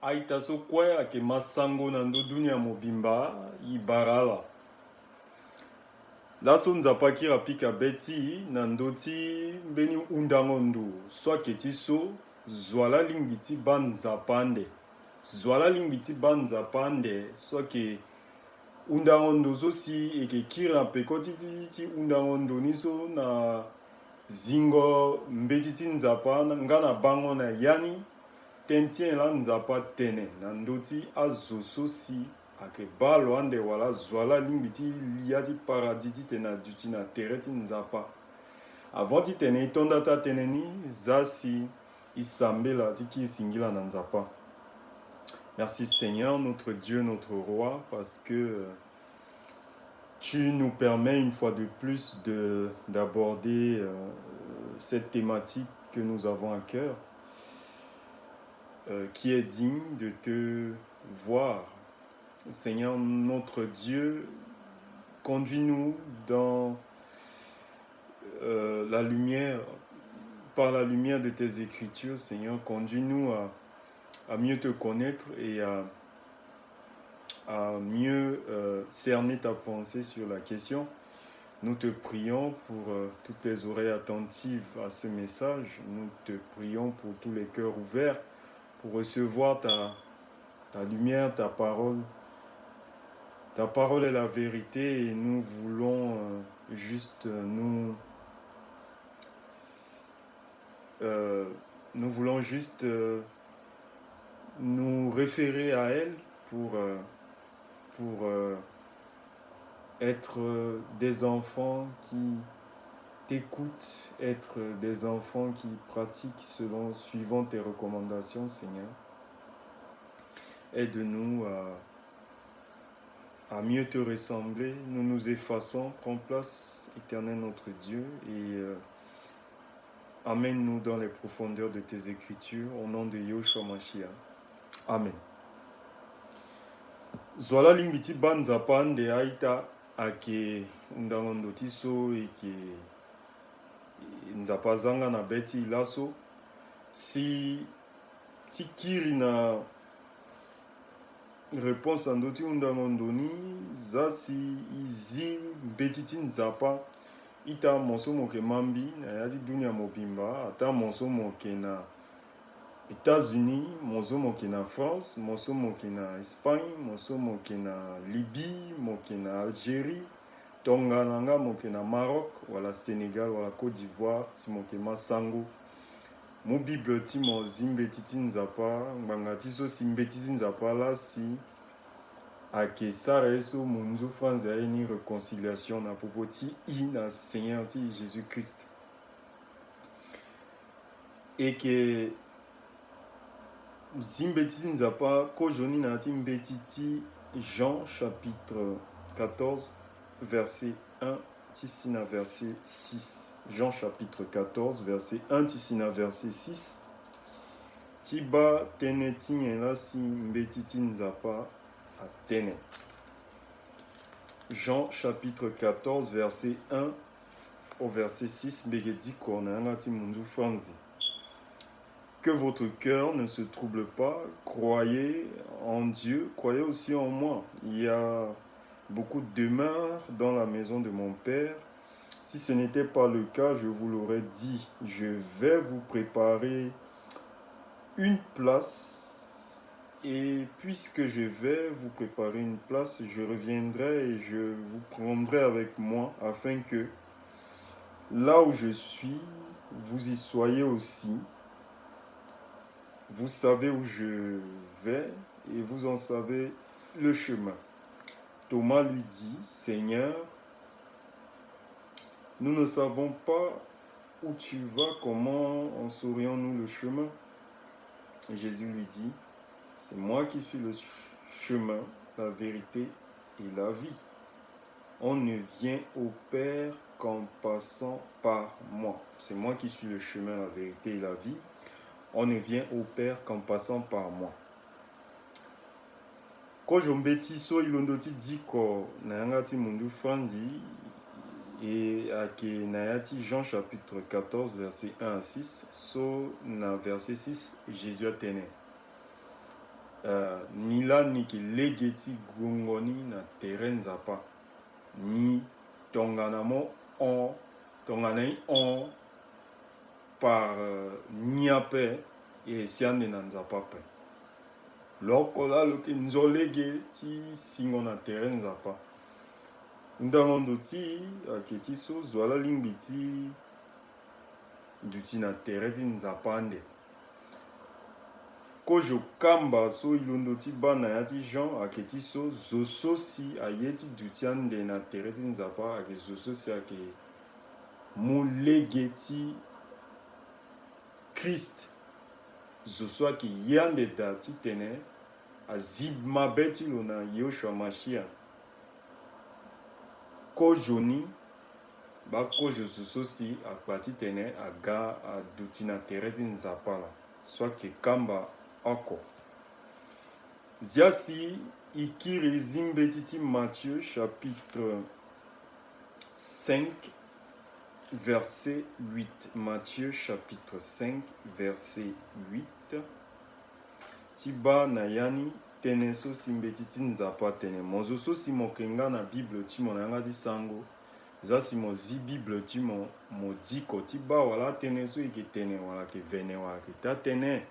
aita so kwea ke masango na ndo dunia mobimba ibarala. Laso nzapa kira pika beti na ndoti mbeni undango ndu swa keti so zwala lingbiti ban zapande. Zwala lingbiti ban zapande swa ke undango ndu so si eke kira pekoti ti undango ndu niso na zingo mbetiti nzapa ngana bango na yani tentien la nzapa tene na ndoti azoso si ake balo ande wala zwala limbiti liati paradisi tena duti na tereti nzapa avant ti tene itonda ta teneni zasi isambela tiki singila na nzapa. Merci Seigneur, notre Dieu, notre roi, parce que tu nous permets une fois de plus d'aborder cette thématique que nous avons à cœur, qui est digne de te voir. Seigneur, notre Dieu, conduis-nous dans la lumière, par la lumière de tes Écritures, Seigneur, conduis-nous à mieux te connaître et à mieux cerner ta pensée sur la question. Nous te prions pour toutes tes oreilles attentives à ce message. Nous te prions pour tous les cœurs ouverts pour recevoir ta lumière, ta parole. Ta parole est la vérité et nous voulons juste nous référer à elle pour être des enfants qui t'écoutent, être des enfants qui pratiquent suivant tes recommandations, Seigneur. Aide-nous à mieux te ressembler. Nous nous effaçons, prends place, Éternel notre Dieu, et amène-nous dans les profondeurs de tes Écritures, au nom de Yahushua Mashiach. Amen. Zwala limbiti banza pande aita ake undangondo tiso eke nzapa zanga na beti ilaso si tikiri na réponse andoti undangondoni zasi izi betiti nzapa ita monso moke mambi na yadi dunia mobimba ata monso moke na États-Unis, monso moke na France, monso moke na Espagne, monso moke na Libye, moke na Algérie, tonga nanga moke na Maroc, wala Sénégal, wala Côte d'Ivoire, si moke masango. Mo Bible ti mo zimbe titi nzapa, mbanga tiso simbe titi nzapa la si ake sara eso munzu France ya ni réconciliation na popoti i na Seigneur ti Jésus-Christ. Et que Zimbetiti nzapa ko joni na ti mbetiti Jean chapitre 14 verset 1 tisina verset 6. Jean chapitre 14 verset 1 tisina verset 6. Tiba tene tinyela si mbetiti nzapa a tene. Jean chapitre 14 verset 1 au verset 6 begedi kornanga ti mundu franzi. Que votre cœur ne se trouble pas, croyez en Dieu, croyez aussi en moi. Il y a beaucoup de demeures dans la maison de mon Père. Si ce n'était pas le cas, je vous l'aurais dit. Je vais vous préparer une place. Et puisque je vais vous préparer une place, je reviendrai et je vous prendrai avec moi, afin que là où je suis, vous y soyez aussi. Vous savez où je vais et vous en savez le chemin. Thomas lui dit, Seigneur, nous ne savons pas où tu vas, comment en saurions-nous le chemin? Et Jésus lui dit, c'est moi qui suis le chemin, la vérité et la vie. On ne vient au Père qu'en passant par moi. C'est moi qui suis le chemin, la vérité et la vie. On ne vient au Père qu'en passant par moi. Ko jombeti so ilondoti diko nayangati mundu franzi et ake nayati Jean chapitre 14 verset 1 à 6 so na verset 6 Jésus a tene. ni la ni ki lege ti gongoni na terrain nzapa ni tongana mo on tongana i on par nia pe e siande na nzapa pe lokola loki nzolege ti singo na terrain nzapa ndangondo ti ayeke ti so zo ala lingbi ti duti na terrain ti nzapa ande kozo kamba so i londo ti ba na ya ti Jean ayeke ti so zo so si aye ti duti ande na terrain ti nzapa ayeke zo so si ayeke mu lege ti Christ zo so ayeke ye ande da ti tene azi mabe ti lo na Yehoshua Mashiach kozo ni ba kozo zo so si akpa ti tene aga aduti na terrain ti nzapa la so ayeke kamba oko zia si i kiri zimbe ti ti Matthieu chapitre 5 verset 8 Matthieu chapitre 5 verset 8 ti ba na ya ni tënë so si mbeti ti nzapa tënë mo zo so si mo yeke nga na bible ti mo na yanga ti sango za si mo zi bible ti mo diko ti ba wala atënë so e yeke tene wala yeke vene wala yeke ta tënë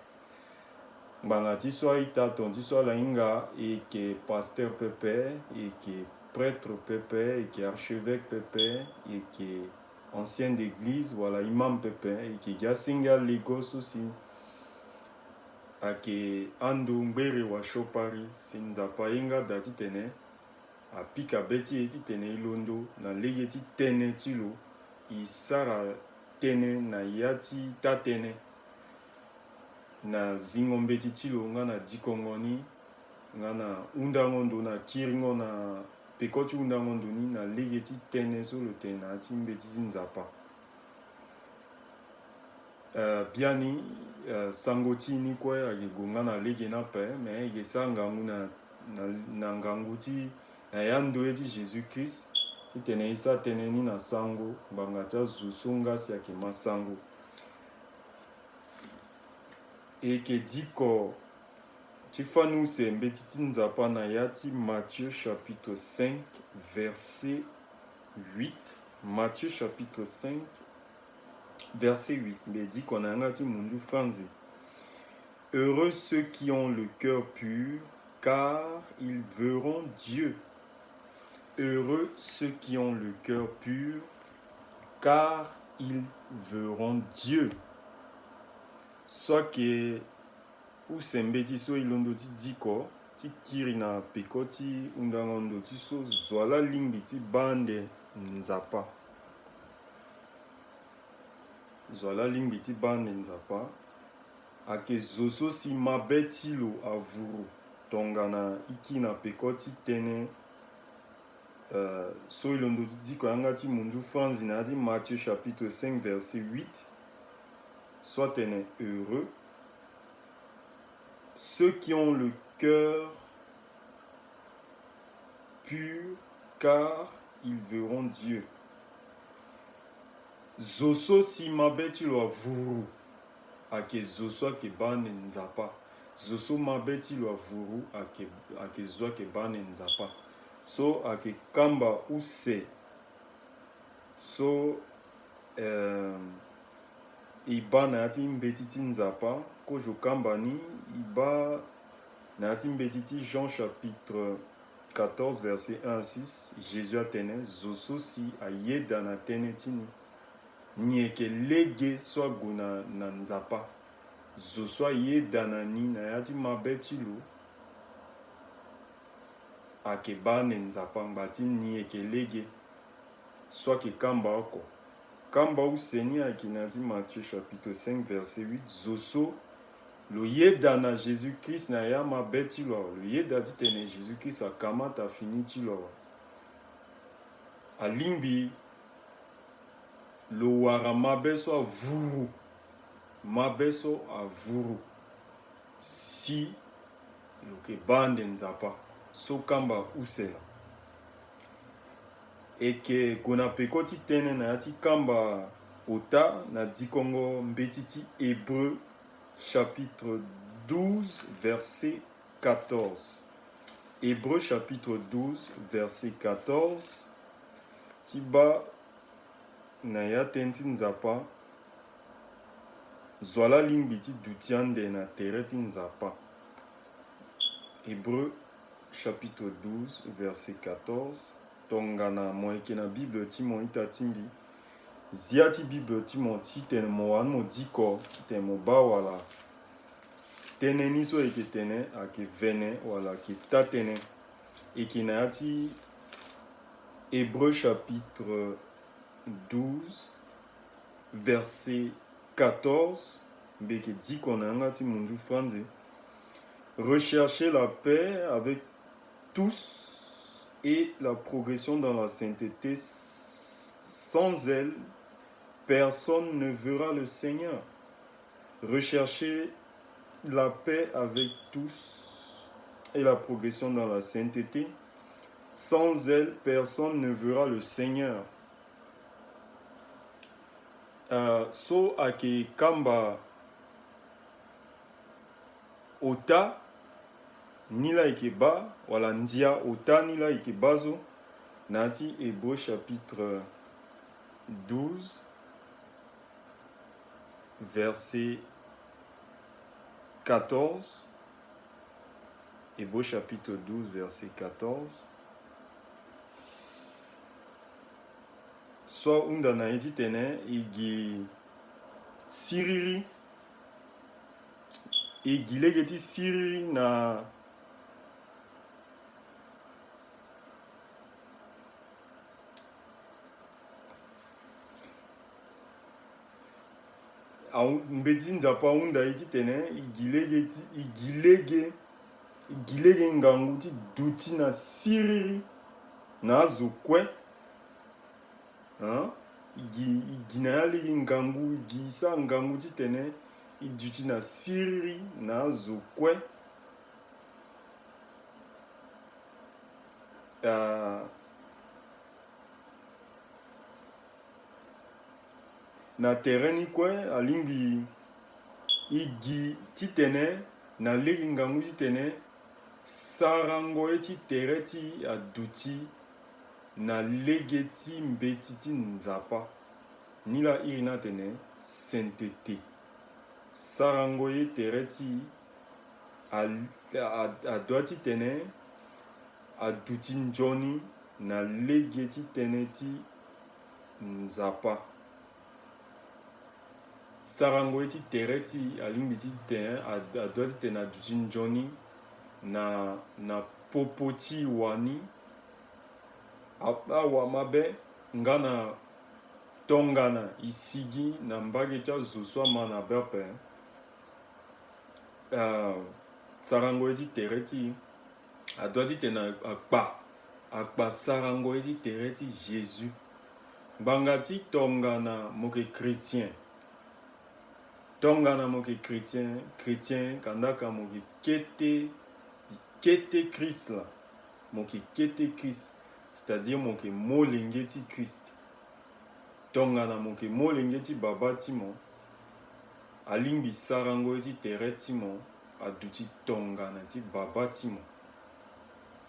ngbanga ti so aitaton ti so ala hinga e yeke pasteur pepe e yeke prêtre pepe e yeke archevêque pepe e yeke ancien d'église wala imam pepe e yeke gi asengi alego so si ayeke ando ngbere washopari si nzapa ye nga da ti tene apika be ti e ti tene i londo na lege ti tënë ti lo e sara tënë na ya ti ta tënë na zingo mbeti ti lo nga na dikongo ni nga na hundangondo na kiringo na peko ti hundangondo ni na lege ti tënë so lo tene na ya ti mbeti ti nzapa bia ni sango ti ni kue ayeke gue nga na lege ni ape me ayeke sara ngangu na ngangu ti na ya ndo ye ti Jésus Christ ti tene e sara tënë ni na sango ngbanga ti azo so nga si ayeke ma sango e yeke diko ti fani use mbeti ti nzapa na ya ti Matthieu chapitre 5 verset 8 Matthieu chapitre 5 verset 8 mbe diko na yanga ti mundu franzi heureux ceux qui ont le cœur pur car ils verront Dieu. Heureux ceux qui ont le cœur pur car ils verront Dieu. Soit que use mbeti so i londo ti diko ti kiri na peko ti hundangondo ti so zo ala lingbi ti bande nzapa zo ala lingbi ti bande nzapa ayeke zo so si mabe ti lo avuru tongana i ki na peko ti tënë so i londo ti diko yanga ti mundu franzi na ya ti Matthieu chapitre 5 verset 8 soit tene heureux ceux qui ont le cœur pur car ils verront Dieu. Zo so si mabe ti lo avuru ayeke zo so ayeke bande nzapa zo so mabe ti lo avuru ayeke zo ayeke bande nzapa so ayeke kamba use so e ba na ya ti mbeti ti nzapa kozo kamba ni e ba na ya ti mbeti ti Jean chapitre 14 verset 1 à 6 Jésus atene zo so si ayeda na tënë ti ni yeke lege so ague na nzapa zo so ayeda na ni na ya ti mabe ti lo ayeke bande nzapa ngba ti ni yeke lege so ayeke kamba oko kamba use ni ayeke na ya ti Matthieu chapitre 5 verset 8 zo so lo yeda na Jésus Christ na ya mabe ti lo awe lo yeda ti tene Jésus Christ akamata afini ti lo awe alingbi lo wara mabe so avuru mabe so avuru si lo yeke bande nzapa so kamba use la e yeke gue na peko ti tënë na ya ti kamba ota na dikongo mbeti ti Hébreu chapitre 12 verset 14. Hébreux chapitre 12, verset 14. Tiba Naya Tenti Nzapa. Zwala Limbiti Dutiande na Tereti Nzapa. Hébreux chapitre 12, verset 14. Tongana Moeke na Bible Timon Itatimbi. Ziati Bible Timon Titen Moan Modiko, Titen Mobawala. Tene niso eke tene ake vene wala ke tatene eke naati Hébreux chapitre 12 verset 14 beke dit qu'on a ngati munju franze. Recherchez la paix avec tous et la progression dans la sainteté. Sans elle, personne ne verra le Seigneur. Recherchez la paix avec tous et la progression dans la sainteté. Sans elle, personne ne verra le Seigneur. So ake kamba ota nila ikeba wala ndia ota nila ikebazo nati Hébreux chapitre 12 verset 14. Hébreux chapitre 12 verset 14. Soit unda na eti tene igi siriri igi legeti siriri na mbeti nzapa unda eti tene igilege ngangu ti duti na siriri na zokwe igi na yalegi ngangu igi isa ngangu ti tene iduti na siriri na zokwe na tereni kue alingi igi ti tene na legi ngangu ti tene sarango ye ti tere ti aduti na lege ti mbeti ti nzapa ni la iri na tene sainteté. Sarango ye tere ti adua ti tene aduti nzoni na lege ti tene ti nzapa. Sarango ye ti tere ti alingbi ti tene adua ti tene aduti nzoni na popo ti wani awa mabe ngana tongana isigi na mbage tia zo ama na bepe sarango ye ti tere ti adua ti tene akpa sarango ye ti tere ti Jésus gbanga ti tongana moke chrétien chrétien kandaka moke kete Christ la moke kete Christ, c'est-à-dire moke molenge ti Christ tongana moke molenge ti baba ti mo alingbi sarango ye ti tere ti mo aduti tongana ti baba ti mo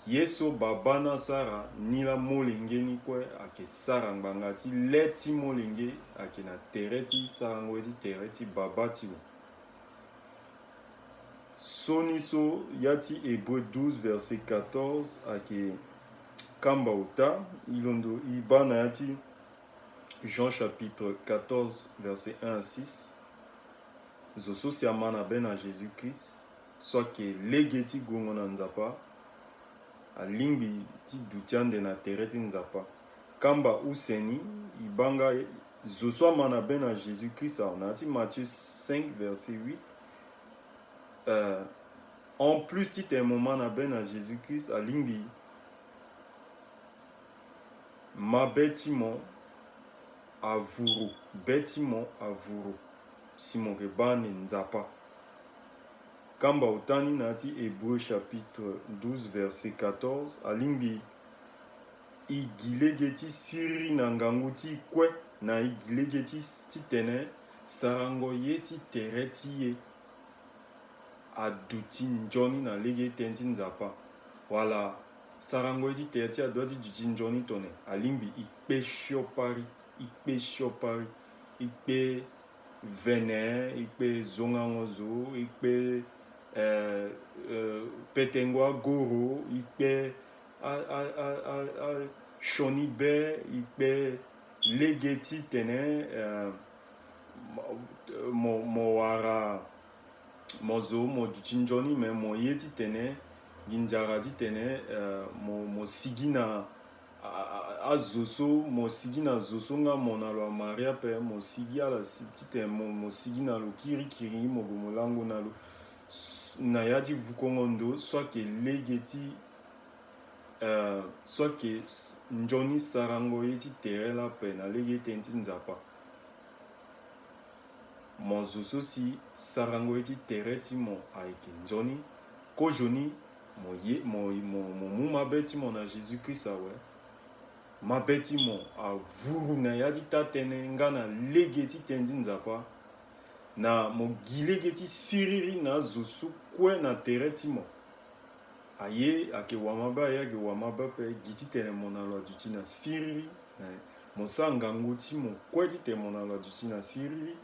yeso baba na sara ni la molenge ni kue ake sara ngbanga ti le ti molenge ake na tere ti sarango ye ti tere ti baba ti mo. Soniso yati Hébreux 12 verset 14 ake kamba uta ilondo ibana yati Jean chapitre 14 verset 1 à 6 zoso siamana ben à Jésus-Christ soit que legeti gongo na nzapa alingbi ti dutiande na tereti nzapa kamba useni ibanga zoso amana ben à Jésus-Christ on a ti Matthieu 5 verset 8. En plus, si tu es un moment à ben à Jésus-Christ, à Lingbi, ma bêtiment à vous, bêtiment à vous, Simon Rebane Nzapa. Kamba Otani Nati Hébreux chapitre 12, verset 14, à Lingbi, Igilegeti Siri Nanganguti Kwe, na Igilegeti Titene, Sarango Yeti Tereti. aduti njoni na lege tenti nzapa wala sarango eti teati aduati duti njoni tone alimbi ikpe shiopari ikpe vene ikpe zongangozo ikpe petengwa goro ikpe shonibe ikpe legeti tene mo wara mozo mo duti njoni me mo yeti tene ginjara di tene mo sigina azoso mo sigina zoso nga mona lo maria pe mo sigi ala sipite mo sigina lo kiri mo gomolango na lo na yadi vukongondo soit que legeti soit que njoni sarango yeti tere la pe na legeti enti nzapa mon zoso si sarango eti tere ti mo aike njoni ko joni mo muma beti mo na Jésus Christ awe ma beti mo avuru na yadi tatene nga na legeti tendi nzapa na mo gilegeti siriri na zosu kwe na tere ti mo aye ake wamaba aye ake wamaba pe giti tene mo na lo duti na siriri mo sa ngangu ti mo kwe ti te mo na lo duti na siriri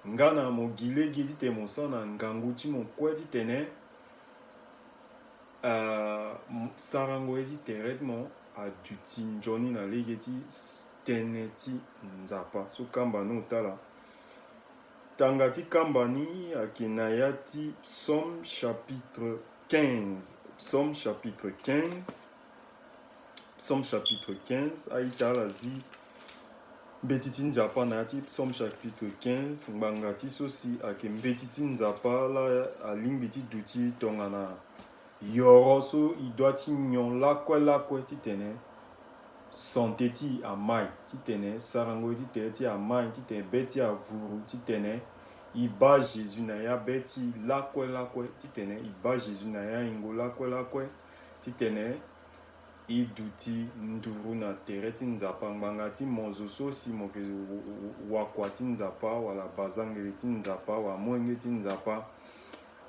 nga na mo gilegeti te mo sa na ngangu ti mo kwe ti tene sarango eti tere mo aduti njoni na legeti tene ti nzapa so kamba no tala tanga ti kamba ni ake na ya ti Psaume chapitre 15 Psaume chapitre 15 aitala zi mbeti ti nzapa na ya ti Psaume chapitre 15 ngbanga ti so si ake mbeti ti nzapa la alingbi ti duti tongana yoro so i doit ti nyon lakue ti tene santé ti amai ti tene sarango ti tere ti amai ti tene beti avuru ti tene i ba Jésus na ya beti lakue ti tene i ba Jésus na ya hingo lakue ti tene i duti nduru na tere ti nzapa ngbanga ti mozo so si mo ke wakua ti nzapa wala bazangele ti nzapa wala mwenge ti nzapa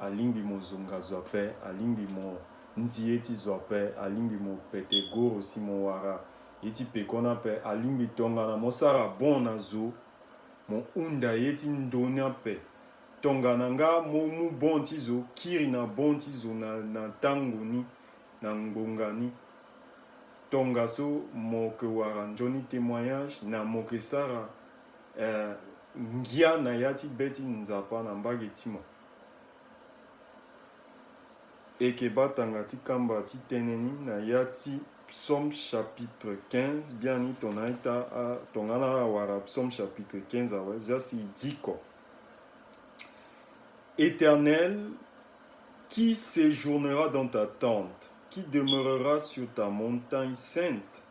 alimbi mo zonga zwa pe alimbi mo nzie ti zwa pe alimbi mo pete goro si mo wara ye ti pekona pe alimbi tongana mo sara bon na zo mo hunda ye ti ndonia pe tongana nga mo mu bon ti zo kiri na bon ti zo na tango ni na ngbonga ni tonga so mo ke wara njoni témoignage na mo ke sara ngia na ya ti beti nzapa na mbage ti mo eke batanga ti kamba ti tene ni na ya ti Psaume chapitre 15 bien ni tongana wara Psaume chapitre 15 awe zia si diko Éternel, qui séjournera dans ta tente, qui demeurera sur ta montagne sainte,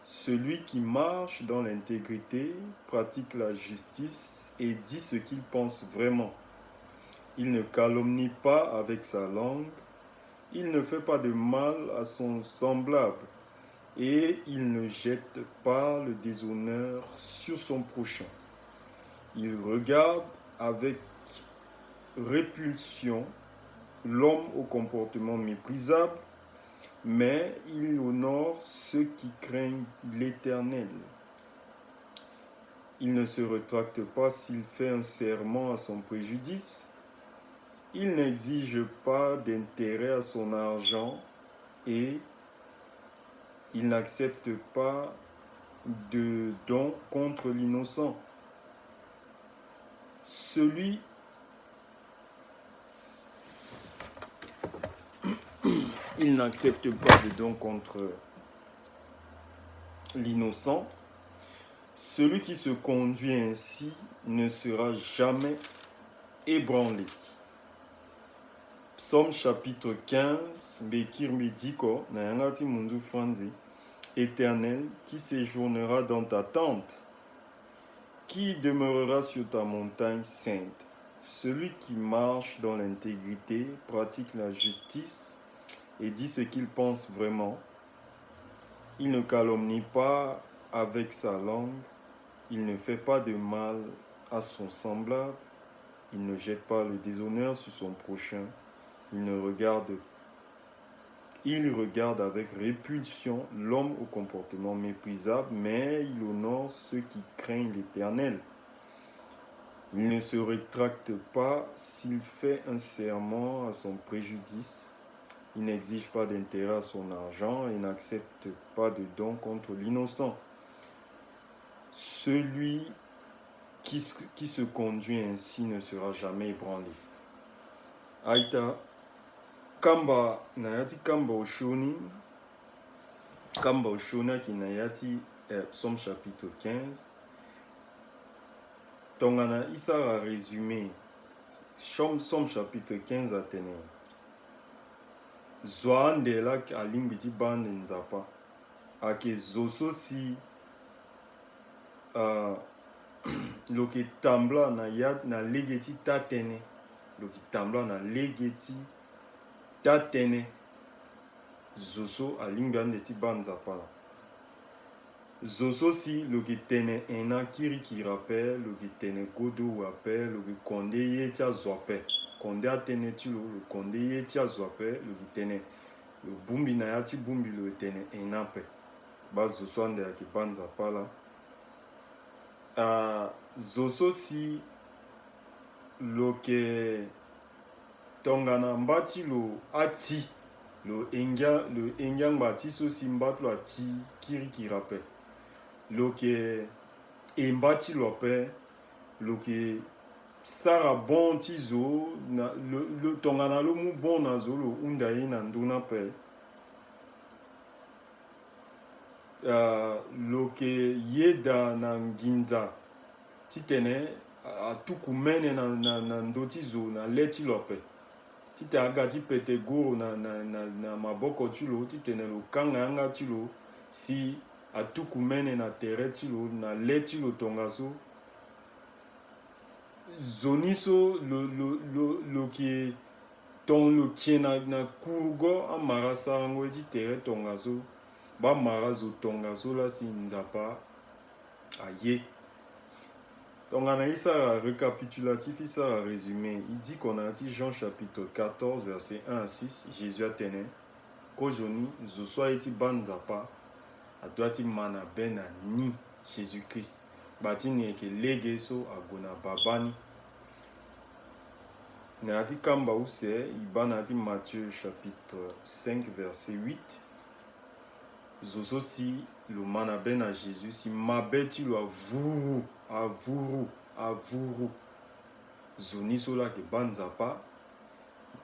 celui qui marche dans l'intégrité, pratique la justice et dit ce qu'il pense vraiment. Il ne calomnie pas avec sa langue, il ne fait pas de mal à son semblable et il ne jette pas le déshonneur sur son prochain. Il regarde avec répulsion l'homme au comportement méprisable, mais il honore ceux qui craignent l'Éternel. Il ne se rétracte pas s'il fait un serment à son préjudice. Il n'exige pas d'intérêt à son argent et il n'accepte pas de don contre l'innocent. Il n'accepte pas de don contre l'innocent. Celui qui se conduit ainsi ne sera jamais ébranlé. Psaume chapitre 15, Bekir Mediko, Nayangati Mundu Franzi, Éternel, qui séjournera dans ta tente, qui demeurera sur ta montagne sainte, celui qui marche dans l'intégrité, pratique la justice et dit ce qu'il pense vraiment. Il ne calomnie pas avec sa langue, il ne fait pas de mal à son semblable, il ne jette pas le déshonneur sur son prochain. Il regarde avec répulsion l'homme au comportement méprisable, mais il honore ceux qui craignent l'Éternel. Il ne se rétracte pas s'il fait un serment à son préjudice. Il n'exige pas d'intérêt à son argent et n'accepte pas de don contre l'innocent. Celui qui se conduit ainsi ne sera jamais ébranlé. Aïta, Kamba Nayati Kamba Oshoni, Kamba Oshona qui Nayati, Psaume chapitre 15. Tongana Isara résumé, Psaume chapitre 15 à Téné. Zoande lak alimbiti bande nzapa. Ake zoso si loki tambla na yat na legeti tatene. Loki tambla na legeti tatene. Zoso alimbande ti bande nzapa la. Zoso si loki tene ena kiri ki rappelle, loki tene godo wape, loki konde ye tia zwape. Konde atene ti lo konde ye tia zwape, loki tene le bumbi na yati bumbi lo tene enape. Bas zoso ande ya ki bande nzapa la. Zoso si loke tongana mbati lo ati lo engya mbati so si mbati lo ati kiri ki rappelle. Loke embati lope loke sara bon ti zo na lo tongana lo mu bon na zo lo unda ye na nduna pe loke yeda na nginza ti tene atuku mene na ndo ti zo na le ti lope ti te aga ti pete goro na maboko ti lo ti tene lo kanga yanga ti lo si atuku mene na tere ti lo na le ti lo tonga so zoni so lo kie ton lo kie na kurgo amara sarango ti tere tonga so ba mara zo tonga so la si nzapa aye. Donc on a un récapitulatif, il a résumé. Il dit qu'on a dit Jean chapitre 14 verset 1 à 6, Jésus a tenu qu'aujourd'hui, je sois ici banzapa, à doiti mana bena ni Jésus-Christ. Batini eke lege so agona babani. Na dit kamba use, ibana dit Matthieu chapitre 5 verset 8. Zozo si le manaben à Jésus, si mabeti lo avuru zoni sola ke banzapa.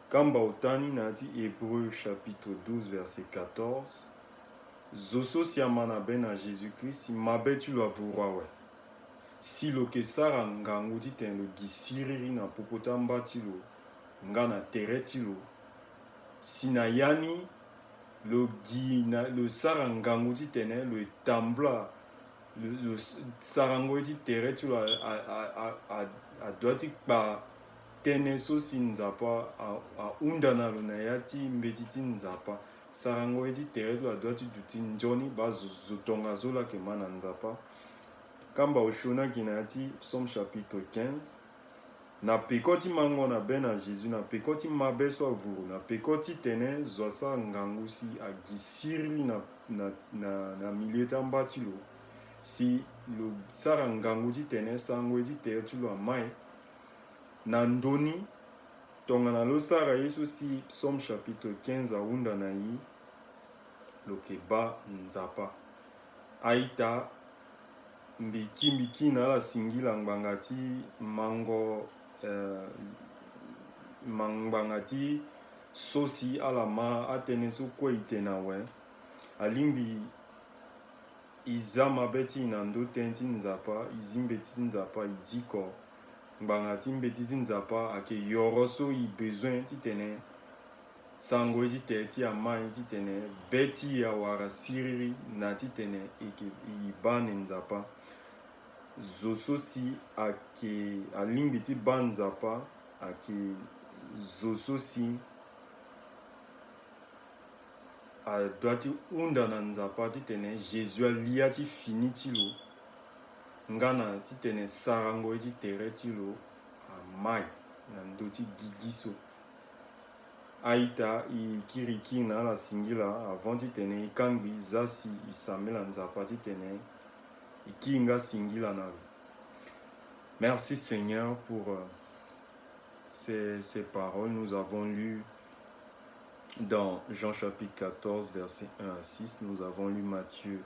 Kamba otani na dit Hébreu chapitre 12 verset 14. Zoso si manaben à Jésus-Christ, si mabeti lo avuru ouais. Si lo ke sara ngangu ti ten lo gisiriri na popotamba ti lo ngana tere ti lo si na yani le sarangango ti tene le tambla le sarango ti tere ti lo a doiti pa tene so si nzapa a undana lo na ya ti mbeti ti nzapa sarango ti tere ti lo a doiti duti njoni ba zo tonga so la ke mana nzapa kamba oshona ki na ya ti Psaume chapitre 15 na pekoti mango na ben à Jésus na pekoti mabe so avuru na pekoti tene zoasa ngangu si agisiri na milieu tambati lo si lo sara ngangu ti tene sango ti tere ti lo amai na ndoni tonga na lo sara yesu si Psaume chapitre 15 aunda na yi lo ke ba nzapa aita mbiki na la singila ngbanga ti mango mangbangati sosi alama atene so kwa itena we alimbi izama beti na ndo tenti nzapa izimbeti nzapa idiko ngbangati mbeti nzapa ake yoroso i besoin ti tene sango ti teti amai ti tene beti ya wara siriri na ti tene eke ibane nzapa zoso si ake alimbi ti ban nzapa ake zoso si adua ti unda na nzapa ti tene Jésus alia ti fini ti lo ngana ti tene sarango ti tere ti lo amai na ndo ti gigi so aita ikiriki na la singila avant titene ikangbi zasi isamela nzapa titene ikinga singila na. Merci Seigneur pour ces paroles. Nous avons lu dans Jean chapitre 14 verset 1 à 6, nous avons lu Matthieu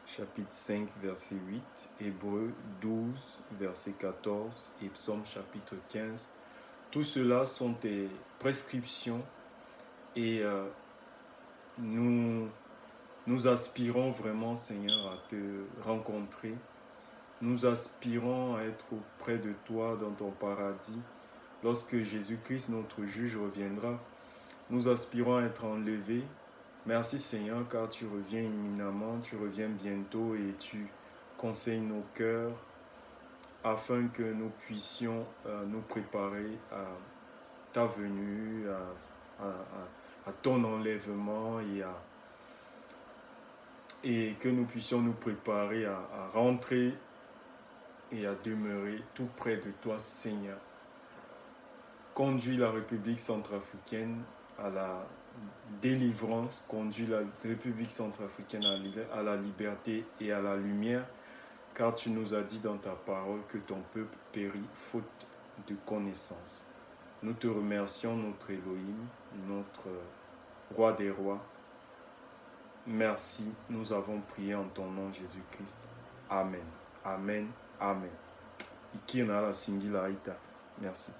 chapitre 5 verset 8, Hébreux 12 verset 14 et Psaume chapitre 15. Tout cela sont des prescriptions et nous aspirons vraiment, Seigneur, à te rencontrer. Nous aspirons à être auprès de toi dans ton paradis. Lorsque Jésus-Christ, notre juge, reviendra, nous aspirons à être enlevés. Merci Seigneur, car tu reviens imminemment, tu reviens bientôt et tu conseilles nos cœurs afin que nous puissions nous préparer à ta venue, à ton enlèvement et que nous puissions nous préparer à rentrer et à demeurer tout près de toi, Seigneur. Conduis la République centrafricaine à la délivrance, conduis la République centrafricaine à la liberté et à la lumière, car tu nous as dit dans ta parole que ton peuple périt faute de connaissance. Nous te remercions, notre Elohim, notre roi des rois. Merci, nous avons prié en ton nom, Jésus-Christ. Amen. Amen. Amen. Ikina la singila ita. Merci.